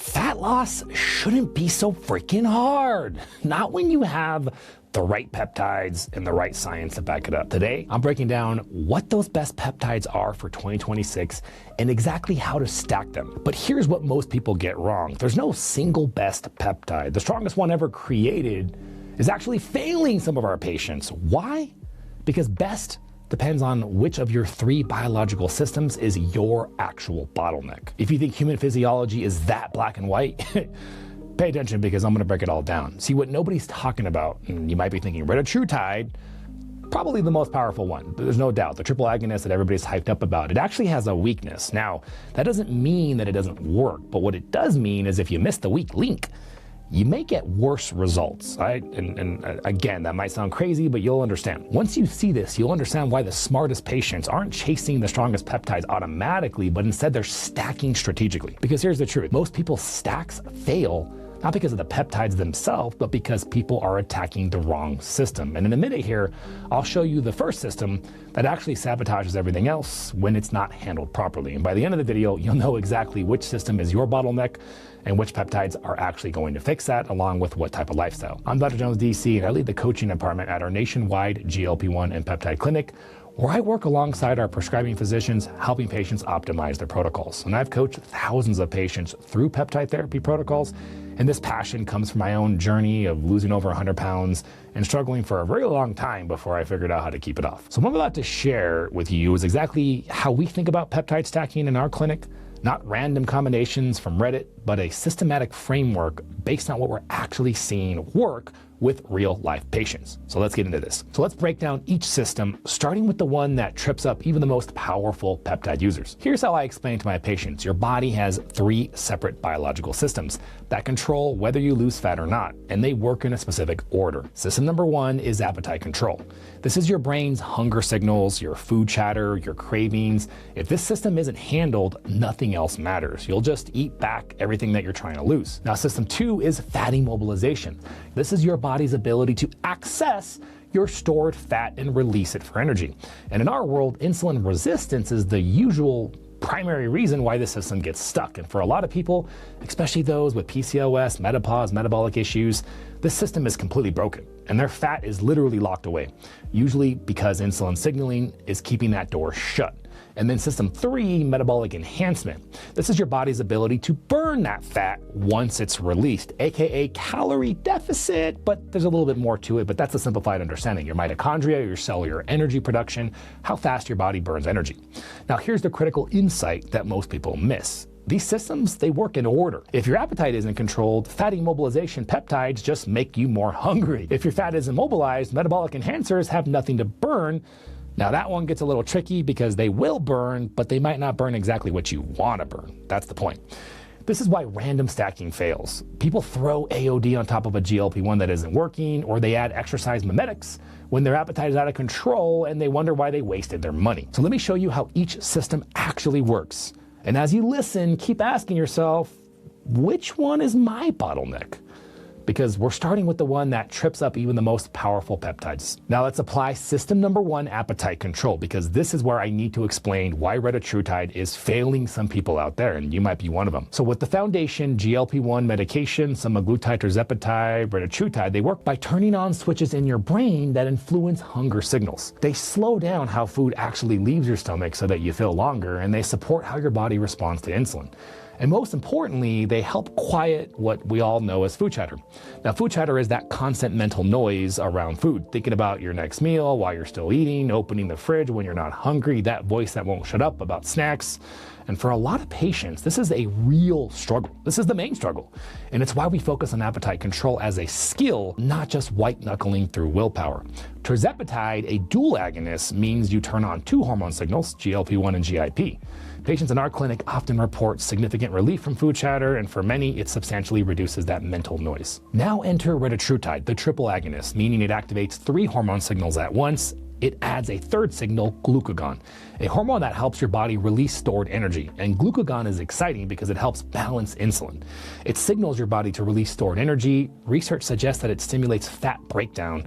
Fat loss shouldn't be so freaking hard. Not when you have the right peptides and the right science to back it up. Today, I'm breaking down what those best peptides are for 2026 and exactly how to stack them. But here's what most people get wrong. There's no single best peptide. The strongest one ever created is actually failing some of our patients. Why? Because best depends on which of your three biological systems is your actual bottleneck. If you think human physiology is that black and white, pay attention because I'm gonna break it all down. See, what nobody's talking about, and you might be thinking retatrutide, probably the most powerful one. There's no doubt, the triple agonist that everybody's hyped up about, it actually has a weakness. Now, that doesn't mean that it doesn't work, but what it does mean is if you miss the weak link, you may get worse results, right? And again, that might sound crazy, but you'll understand. Once you see this, you'll understand why the smartest patients aren't chasing the strongest peptides automatically, but instead they're stacking strategically. Because here's the truth, most people's stacks fail not because of the peptides themselves, but because people are attacking the wrong system. And in a minute here, I'll show you the first system that actually sabotages everything else when it's not handled properly. And by the end of the video, you'll know exactly which system is your bottleneck and which peptides are actually going to fix that, along with what type of lifestyle. I'm Dr. Jones, DC, and I lead the coaching department at our nationwide GLP-1 and peptide clinic, where I work alongside our prescribing physicians, helping patients optimize their protocols. And I've coached thousands of patients through peptide therapy protocols, and this passion comes from my own journey of losing over 100 pounds and struggling for a very long time before I figured out how to keep it off. So what I'm about to share with you is exactly how we think about peptide stacking in our clinic, not random combinations from Reddit, but a systematic framework based on what we're actually seeing work with real life patients. So let's get into this. So let's break down each system, starting with the one that trips up even the most powerful peptide users. Here's how I explain to my patients. Your body has three separate biological systems that control whether you lose fat or not, and they work in a specific order. System number one is appetite control. This is your brain's hunger signals, your food chatter, your cravings. If this system isn't handled, nothing else matters. You'll just eat back everything that you're trying to lose. Now, system two is fatty mobilization. This is your body's ability to access your stored fat and release it for energy. And in our world, insulin resistance is the usual primary reason why the system gets stuck. And for a lot of people, especially those with PCOS, menopause, metabolic issues, this system is completely broken and their fat is literally locked away, usually because insulin signaling is keeping that door shut. And then system three, metabolic enhancement. This is your body's ability to burn that fat once it's released, AKA calorie deficit, but there's a little bit more to it, but that's a simplified understanding. Your mitochondria, your cellular energy production, how fast your body burns energy. Now here's the critical insight that most people miss. These systems, they work in order. If your appetite isn't controlled, fatty mobilization peptides just make you more hungry. If your fat isn't mobilized, metabolic enhancers have nothing to burn. Now that one gets a little tricky because they will burn, but they might not burn exactly what you want to burn. That's the point. This is why random stacking fails. People throw AOD on top of a GLP-1 that isn't working, or they add exercise mimetics when their appetite is out of control and they wonder why they wasted their money. So let me show you how each system actually works. And as you listen, keep asking yourself, which one is my bottleneck? Because we're starting with the one that trips up even the most powerful peptides. Now let's apply system number one, appetite control, because this is where I need to explain why retatrutide is failing some people out there, and you might be one of them. So with the foundation, GLP-1 medication, semaglutide, tirzepatide, retatrutide, they work by turning on switches in your brain that influence hunger signals. They slow down how food actually leaves your stomach so that you feel longer, and they support how your body responds to insulin. And most importantly, they help quiet what we all know as food chatter. Now, food chatter is that constant mental noise around food, thinking about your next meal while you're still eating, opening the fridge when you're not hungry, that voice that won't shut up about snacks. And for a lot of patients, this is a real struggle. This is the main struggle. And it's why we focus on appetite control as a skill, not just white knuckling through willpower. Tirzepatide, a dual agonist, means you turn on two hormone signals, GLP-1 and GIP. Patients in our clinic often report significant relief from food chatter, and for many, it substantially reduces that mental noise. Now enter retatrutide, the triple agonist, meaning it activates three hormone signals at once. It adds a third signal, glucagon, a hormone that helps your body release stored energy. And glucagon is exciting because it helps balance insulin. It signals your body to release stored energy. Research suggests that it stimulates fat breakdown.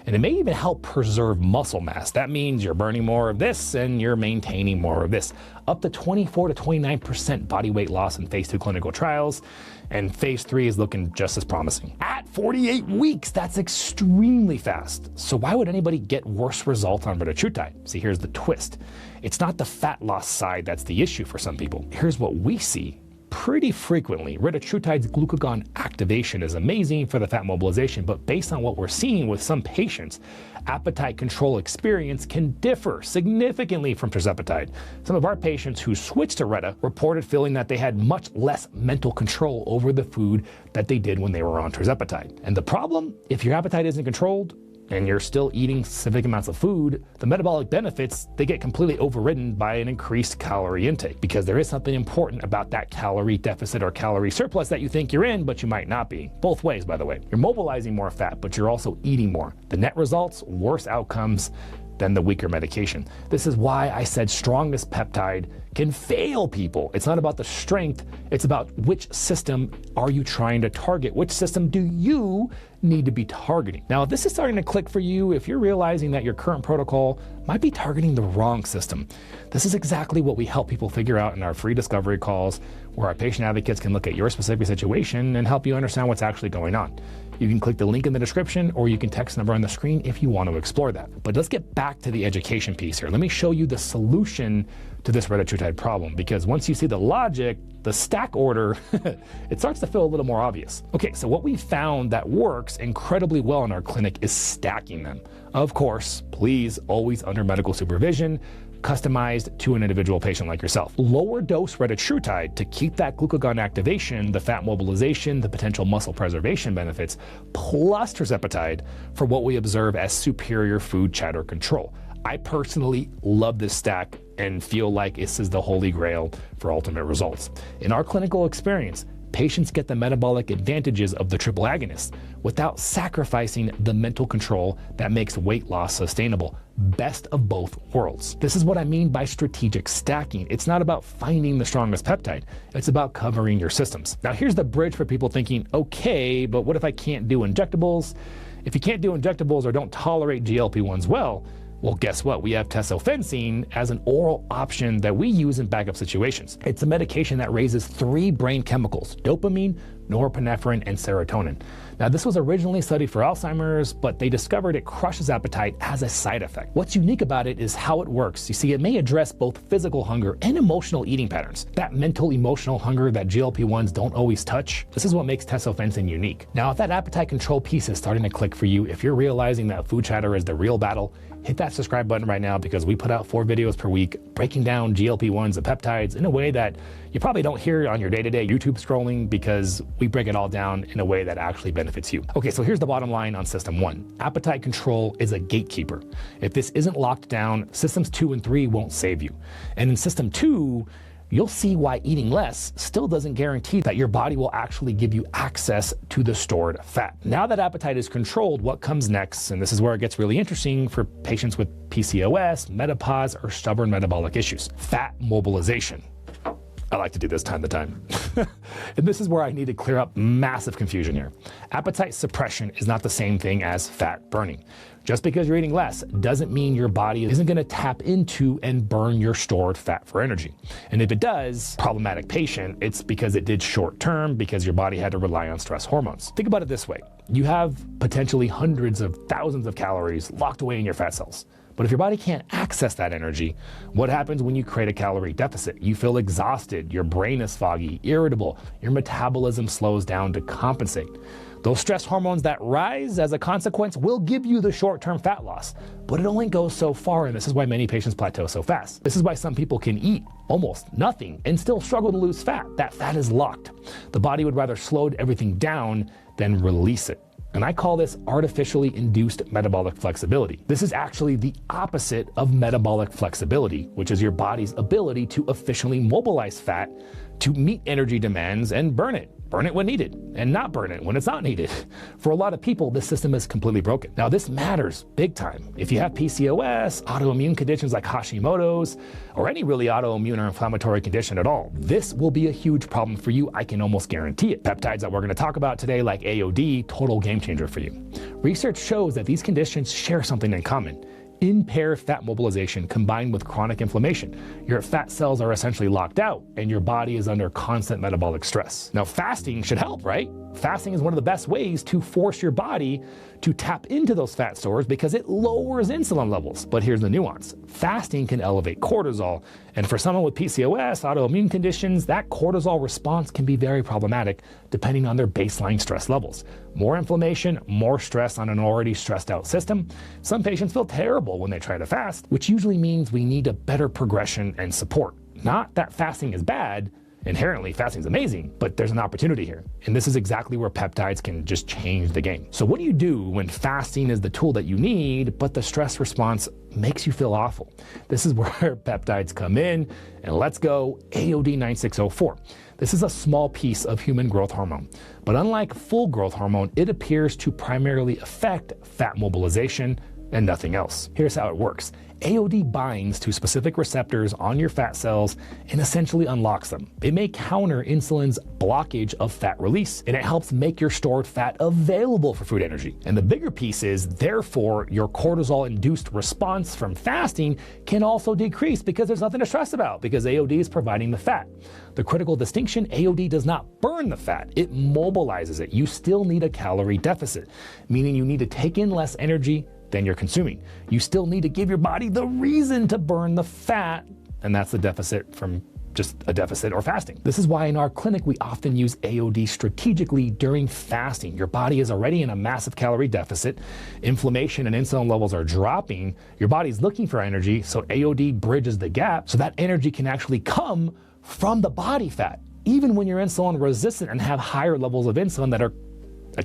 And it may even help preserve muscle mass. That means you're burning more of this and you're maintaining more of this. Up to 24 to 29% body weight loss in phase 2 clinical trials, and phase 3 is looking just as promising. At 48 weeks, that's extremely fast. So why would anybody get worse results on retatrutide? See, here's the twist. It's not the fat loss side that's the issue for some people. Here's what we see pretty frequently. Retatrutide's glucagon activation is amazing for the fat mobilization, but based on what we're seeing with some patients, appetite control experience can differ significantly from tirzepatide. Some of our patients who switched to Reta reported feeling that they had much less mental control over the food that they did when they were on tirzepatide. And the problem, if your appetite isn't controlled, and you're still eating specific amounts of food, the metabolic benefits, they get completely overridden by an increased calorie intake, because there is something important about that calorie deficit or calorie surplus that you think you're in, but you might not be. Both ways, by the way. You're mobilizing more fat, but you're also eating more. The net results, worse outcomes than the weaker medication. This is why I said strongest peptide can fail people. It's not about the strength, it's about which system are you trying to target? Which system do you need to be targeting? Now, if this is starting to click for you, if you're realizing that your current protocol might be targeting the wrong system, this is exactly what we help people figure out in our free discovery calls, where our patient advocates can look at your specific situation and help you understand what's actually going on. You can click the link in the description, or you can text the number on the screen if you want to explore that. But let's get back to the education piece here. Let me show you the solution to this retatrutide problem, because once you see the logic, the stack order, it starts to feel a little more obvious. Okay, so what we found that works incredibly well in our clinic is stacking them. Of course, please always under medical supervision, customized to an individual patient like yourself. Lower dose retatrutide to keep that glucagon activation, the fat mobilization, the potential muscle preservation benefits, plus tirzepatide for what we observe as superior food chatter control. I personally love this stack and feel like this is the holy grail for ultimate results. In our clinical experience, patients get the metabolic advantages of the triple agonist without sacrificing the mental control that makes weight loss sustainable. Best of both worlds. This is what I mean by strategic stacking. It's not about finding the strongest peptide. It's about covering your systems. Now, here's the bridge for people thinking, okay, but what if I can't do injectables? If you can't do injectables or don't tolerate GLP-1s well, guess what? We have tesofensine as an oral option that we use in backup situations. It's a medication that raises 3 brain chemicals: dopamine, norepinephrine, and serotonin. Now, this was originally studied for Alzheimer's, but they discovered it crushes appetite as a side effect. What's unique about it is how it works. You see, it may address both physical hunger and emotional eating patterns. That mental, emotional hunger that GLP-1s don't always touch, this is what makes tesofensine unique. Now, if that appetite control piece is starting to click for you, if you're realizing that food chatter is the real battle, hit that subscribe button right now, because we put out 4 videos per week breaking down GLP-1s and peptides in a way that you probably don't hear on your day-to-day YouTube scrolling, because we break it all down in a way that actually benefits you. Okay, so here's the bottom line on system 1. Appetite control is a gatekeeper. If this isn't locked down, systems 2 and 3 won't save you. And in system 2, you'll see why eating less still doesn't guarantee that your body will actually give you access to the stored fat. Now that appetite is controlled, what comes next? And this is where it gets really interesting for patients with PCOS, menopause, or stubborn metabolic issues: fat mobilization. I like to do this time to time. And this is where I need to clear up massive confusion here. Appetite suppression is not the same thing as fat burning. Just because you're eating less doesn't mean your body isn't going to tap into and burn your stored fat for energy. And if it does, problematic patient, it's because it did short term, because your body had to rely on stress hormones. Think about it this way. You have potentially hundreds of thousands of calories locked away in your fat cells. But if your body can't access that energy, what happens when you create a calorie deficit? You feel exhausted, your brain is foggy, irritable, your metabolism slows down to compensate. Those stress hormones that rise as a consequence will give you the short-term fat loss, but it only goes so far, and this is why many patients plateau so fast. This is why some people can eat almost nothing and still struggle to lose fat. That fat is locked. The body would rather slow everything down than release it. And I call this artificially induced metabolic flexibility. This is actually the opposite of metabolic flexibility, which is your body's ability to efficiently mobilize fat to meet energy demands and burn it. burn it when needed, and not burn it when it's not needed. For a lot of people, this system is completely broken. Now, this matters big time. If you have PCOS, autoimmune conditions like Hashimoto's, or any really autoimmune or inflammatory condition at all, this will be a huge problem for you. I can almost guarantee it. Peptides that we're going to talk about today, like AOD, total game changer for you. Research shows that these conditions share something in common. Impaired fat mobilization combined with chronic inflammation. Your fat cells are essentially locked out and your body is under constant metabolic stress. Now, fasting should help, right? Fasting is one of the best ways to force your body to tap into those fat stores because it lowers insulin levels. But here's the nuance. Fasting can elevate cortisol, and for someone with PCOS, autoimmune conditions, that cortisol response can be very problematic depending on their baseline stress levels. More inflammation, more stress on an already stressed out system. Some patients feel terrible when they try to fast, which usually means we need a better progression and support. Not that fasting is bad. Inherently, fasting is amazing, but there's an opportunity here. And this is exactly where peptides can just change the game. So what do you do when fasting is the tool that you need, but the stress response makes you feel awful? This is where peptides come in, and let's go AOD 9604. This is a small piece of human growth hormone, but unlike full growth hormone, it appears to primarily affect fat mobilization and nothing else. Here's how it works. AOD binds to specific receptors on your fat cells and essentially unlocks them. It may counter insulin's blockage of fat release, and it helps make your stored fat available for food energy. And the bigger piece is, therefore, your cortisol-induced response from fasting can also decrease because there's nothing to stress about, because AOD is providing the fat. The critical distinction, AOD does not burn the fat, it mobilizes it. You still need a calorie deficit, meaning you need to take in less energy than you're consuming. You still need to give your body the reason to burn the fat, and that's the deficit from just a deficit or fasting. This is why in our clinic we often use AOD strategically during fasting. Your body is already in a massive calorie deficit, inflammation and insulin levels are dropping, your body's looking for energy, so AOD bridges the gap so that energy can actually come from the body fat, even when you're insulin resistant and have higher levels of insulin that are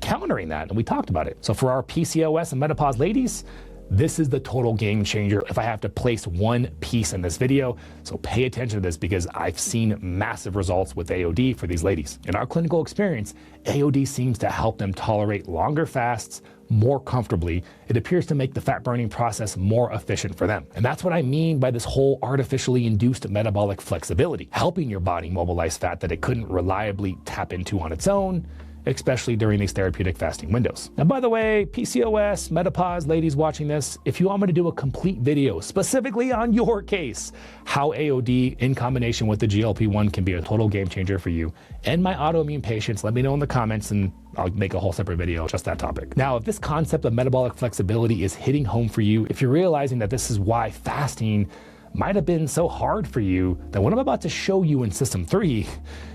countering that, and we talked about it. So for our PCOS and menopause ladies, this is the total game changer if I have to place one piece in this video. So pay attention to this because I've seen massive results with AOD for these ladies. In our clinical experience, AOD seems to help them tolerate longer fasts more comfortably. It appears to make the fat burning process more efficient for them. And that's what I mean by this whole artificially induced metabolic flexibility, helping your body mobilize fat that it couldn't reliably tap into on its own, especially during these therapeutic fasting windows. Now, by the way, PCOS, menopause ladies watching this, if you want me to do a complete video specifically on your case, how AOD in combination with the GLP-1 can be a total game changer for you and my autoimmune patients, let me know in the comments and I'll make a whole separate video just that topic. Now, if this concept of metabolic flexibility is hitting home for you, if you're realizing that this is why fasting might have been so hard for you, then what I'm about to show you in System 3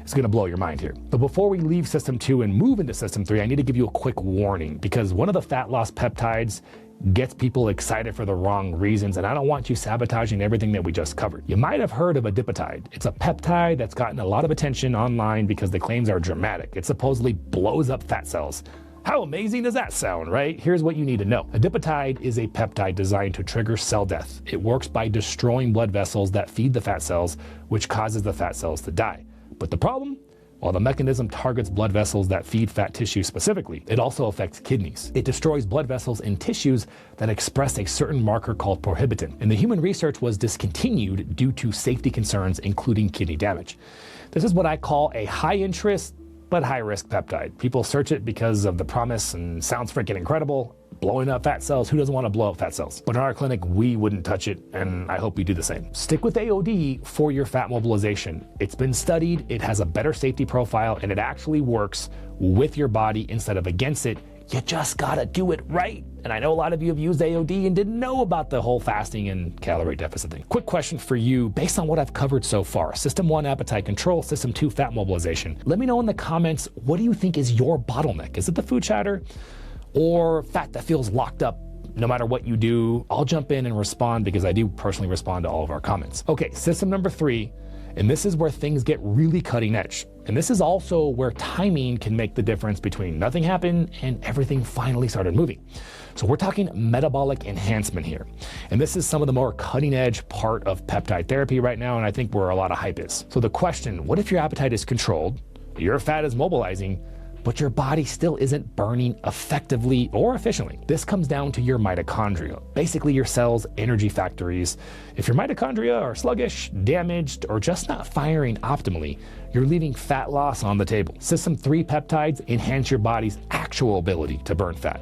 is gonna blow your mind here. But before we leave System 2 and move into System 3, I need to give you a quick warning because one of the fat loss peptides gets people excited for the wrong reasons, and I don't want you sabotaging everything that we just covered. You might have heard of adipotide. It's a peptide that's gotten a lot of attention online because the claims are dramatic. It supposedly blows up fat cells. How amazing does that sound, right? Here's what you need to know. Adipotide is a peptide designed to trigger cell death. It works by destroying blood vessels that feed the fat cells, which causes the fat cells to die. But the problem? While the mechanism targets blood vessels that feed fat tissue specifically, it also affects kidneys. It destroys blood vessels in tissues that express a certain marker called prohibitin. And the human research was discontinued due to safety concerns, including kidney damage. This is what I call a high interest, but high-risk peptide. People search it because of the promise and sounds freaking incredible. Blowing up fat cells, who doesn't want to blow up fat cells? But in our clinic, we wouldn't touch it, and I hope you do the same. Stick with AOD for your fat mobilization. It's been studied, it has a better safety profile, and it actually works with your body instead of against it. You just gotta do it right. And I know a lot of you have used AOD and didn't know about the whole fasting and calorie deficit thing. Quick question for you, based on what I've covered so far, System 1 appetite control, System 2 fat mobilization. Let me know in the comments, what do you think is your bottleneck? Is it the food chatter or fat that feels locked up no matter what you do? I'll jump in and respond because I do personally respond to all of our comments. Okay, system number 3, and this is where things get really cutting edge. And this is also where timing can make the difference between nothing happened and everything finally started moving. So we're talking metabolic enhancement here. And this is some of the more cutting edge part of peptide therapy right now, and I think where a lot of hype is. So the question, what if your appetite is controlled, Your fat is mobilizing, but your body still isn't burning effectively or efficiently. This comes down to your mitochondria, basically your cell's energy factories. If your mitochondria are sluggish, damaged, or just not firing optimally, you're leaving fat loss on the table. System 3 peptides enhance your body's actual ability to burn fat.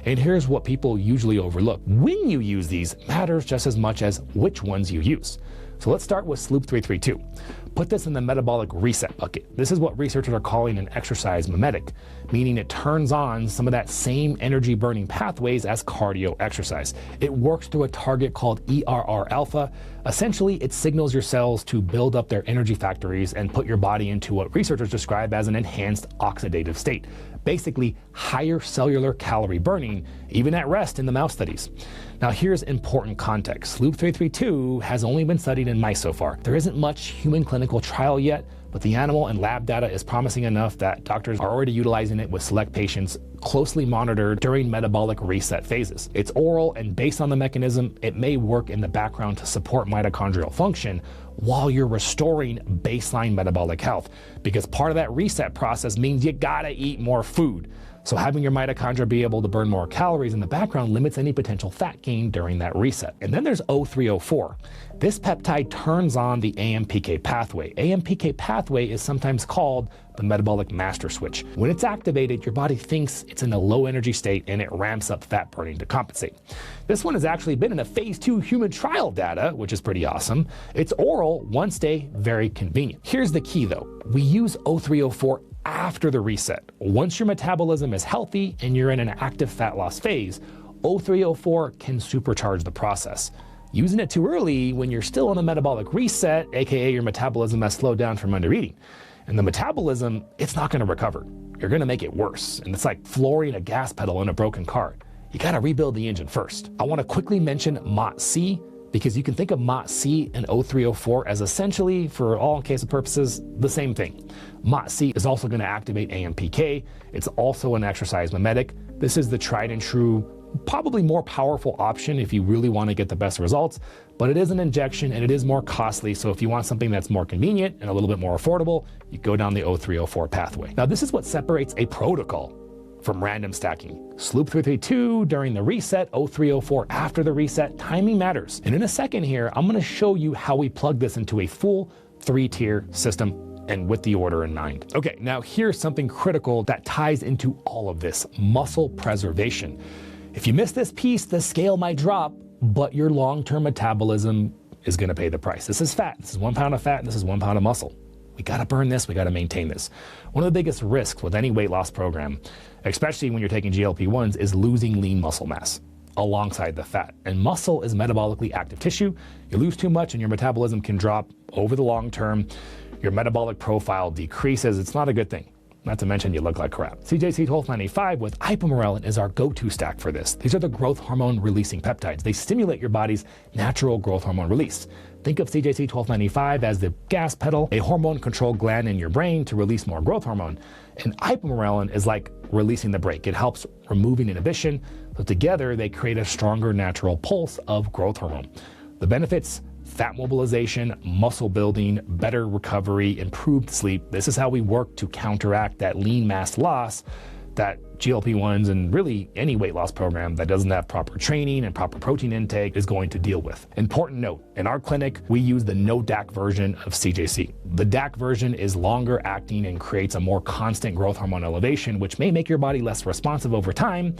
And here's what people usually overlook. When you use these matters just as much as which ones you use. So let's start with Sloop 332. Put this in the metabolic reset bucket. This is what researchers are calling an exercise mimetic, meaning it turns on some of that same energy burning pathways as cardio exercise. It works through a target called ERR alpha. Essentially, it signals your cells to build up their energy factories and put your body into what researchers describe as an enhanced oxidative state. Basically, higher cellular calorie burning, even at rest in the mouse studies. Now here's important context. Sloop 332 has only been studied in mice so far. There isn't much human clinical trial yet, but the animal and lab data is promising enough that doctors are already utilizing it with select patients closely monitored during metabolic reset phases. It's oral, and based on the mechanism, it may work in the background to support mitochondrial function while you're restoring baseline metabolic health, because part of that reset process means you gotta eat more food. So having your mitochondria be able to burn more calories in the background limits any potential fat gain during that reset. And then there's 0304. This peptide turns on the AMPK pathway. AMPK pathway is sometimes called the metabolic master switch. When it's activated, your body thinks it's in a low energy state and it ramps up fat burning to compensate. This one has actually been in a phase 2 human trial data, which is pretty awesome. It's oral, once a day, very convenient. Here's the key though. We use 0304 after the reset. Once your metabolism is healthy and you're in an active fat loss phase, 0304 can supercharge the process. Using it too early when you're still in a metabolic reset, aka your metabolism has slowed down from undereating. And the metabolism, it's not gonna recover. You're gonna make it worse. And it's like flooring a gas pedal in a broken car. You gotta rebuild the engine first. I wanna quickly mention MOT-C, because you can think of MOT-C and 0304 as essentially, for all intents and purposes, the same thing. MOT-C is also gonna activate AMPK. It's also an exercise mimetic. This is the tried and true, probably more powerful option if you really wanna get the best results, but it is an injection and it is more costly. So if you want something that's more convenient and a little bit more affordable, you go down the 0304 pathway. Now this is what separates a protocol from random stacking. Sloop 332 during the reset, 0304 after the reset, timing matters. And in a second here, I'm gonna show you how we plug this into a full 3-tier system and with the order in mind. Okay, now here's something critical that ties into all of this: muscle preservation. If you miss this piece, the scale might drop, but your long-term metabolism is gonna pay the price. This is fat, this is 1 pound of fat, and this is 1 pound of muscle. We gotta burn this, we gotta maintain this. One of the biggest risks with any weight loss program, especially when you're taking GLP-1s, is losing lean muscle mass alongside the fat. And muscle is metabolically active tissue. You lose too much and your metabolism can drop over the long term. Your metabolic profile decreases. It's not a good thing. Not to mention you look like crap. CJC-1295 with ipamorelin is our go-to stack for this. These are the growth hormone releasing peptides. They stimulate your body's natural growth hormone release. Think of CJC-1295 as the gas pedal, a hormone control gland in your brain to release more growth hormone. And ipamorelin is like releasing the brake. It helps removing inhibition. So together they create a stronger natural pulse of growth hormone. The benefits: fat mobilization, muscle building, better recovery, improved sleep. This is how we work to counteract that lean mass loss that GLP-1s and really any weight loss program that doesn't have proper training and proper protein intake is going to deal with. Important note, in our clinic, we use the no DAC version of CJC. The DAC version is longer acting and creates a more constant growth hormone elevation, which may make your body less responsive over time.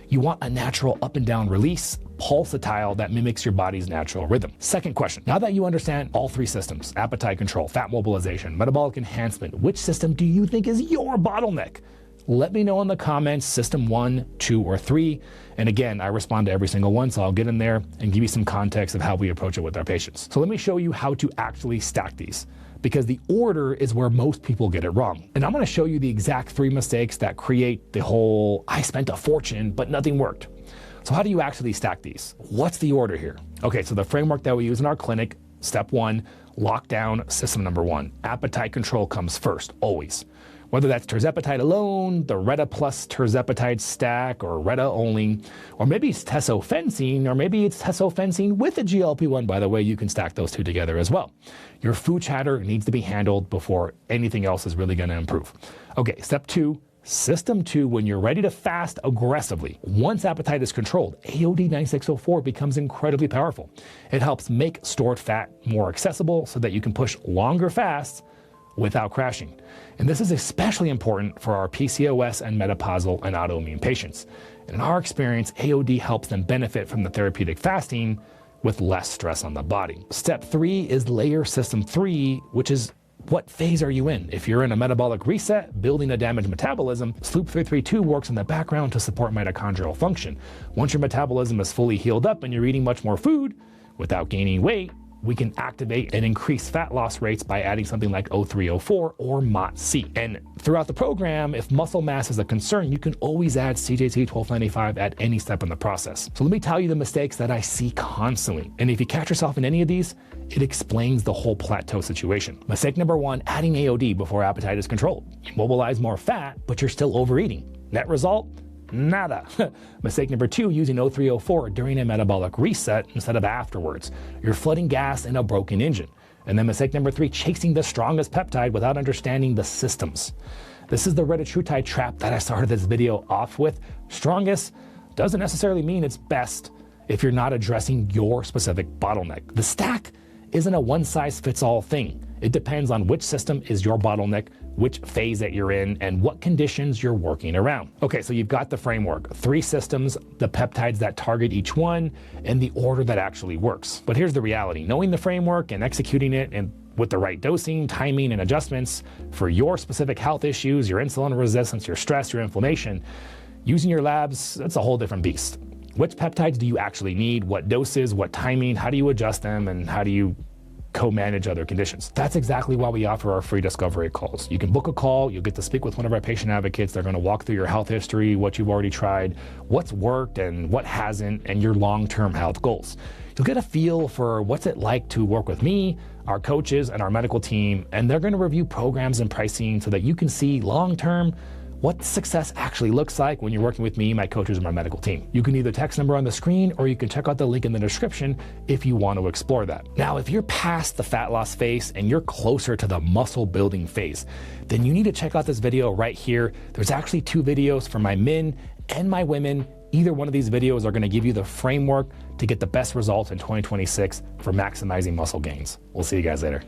You want a natural up and down release, pulsatile that mimics your body's natural rhythm. Second question, now that you understand all 3 systems, appetite control, fat mobilization, metabolic enhancement, which system do you think is your bottleneck? Let me know in the comments, system 1, 2, or 3. And again, I respond to every single one, so I'll get in there and give you some context of how we approach it with our patients. So let me show you how to actually stack these, because the order is where most people get it wrong. And I'm gonna show you the exact 3 mistakes that create the whole, I spent a fortune, but nothing worked. So how do you actually stack these? What's the order here? Okay, so the framework that we use in our clinic, step 1, lockdown system number 1. Appetite control comes first, always. Whether that's tirzepatide alone, the Reta plus tirzepatide stack, or Reta only, or maybe it's tesofensine, or maybe it's tesofensine with a GLP-1. By the way, you can stack those two together as well. Your food chatter needs to be handled before anything else is really going to improve. Okay, step 2. System 2, when you're ready to fast aggressively, once appetite is controlled, AOD 9604 becomes incredibly powerful. It helps make stored fat more accessible so that you can push longer fasts without crashing. And this is especially important for our PCOS and menopausal and autoimmune patients. And in our experience, AOD helps them benefit from the therapeutic fasting with less stress on the body. Step 3 is layer system 3, which is what phase are you in? If you're in a metabolic reset, building a damaged metabolism, Sloop 332 works in the background to support mitochondrial function. Once your metabolism is fully healed up and you're eating much more food without gaining weight, we can activate and increase fat loss rates by adding something like O304 or MOT-C. And throughout the program, if muscle mass is a concern, you can always add CJT 1295 at any step in the process. So let me tell you the mistakes that I see constantly. And if you catch yourself in any of these, it explains the whole plateau situation. Mistake number 1, adding AOD before appetite is controlled. You mobilize more fat, but you're still overeating. Net result? Nada. Mistake number 2, using O304 during a metabolic reset instead of afterwards. You're flooding gas in a broken engine. And then mistake number 3, chasing the strongest peptide without understanding the systems. This is the retatrutide trap that I started this video off with. Strongest doesn't necessarily mean it's best if you're not addressing your specific bottleneck. The stack isn't a one-size-fits-all thing. It depends on which system is your bottleneck, which phase that you're in, and what conditions you're working around. Okay, so you've got the framework, 3 systems, the peptides that target each one, and the order that actually works. But here's the reality. Knowing the framework and executing it and with the right dosing, timing, and adjustments for your specific health issues, your insulin resistance, your stress, your inflammation, using your labs, that's a whole different beast. Which peptides do you actually need? What doses, what timing, how do you adjust them, and how do you co-manage other conditions? That's exactly why we offer our free discovery calls. You can book a call, you'll get to speak with one of our patient advocates. They're going to walk through your health history, what you've already tried, what's worked and what hasn't, and your long-term health goals. You'll get a feel for what's it like to work with me, our coaches, and our medical team, and they're going to review programs and pricing so that you can see long-term what success actually looks like when you're working with me, my coaches, and my medical team. You can either text number on the screen or you can check out the link in the description if you want to explore that. Now, if you're past the fat loss phase and you're closer to the muscle building phase, then you need to check out this video right here. There's actually 2 videos for my men and my women. Either one of these videos are going to give you the framework to get the best results in 2026 for maximizing muscle gains. We'll see you guys later.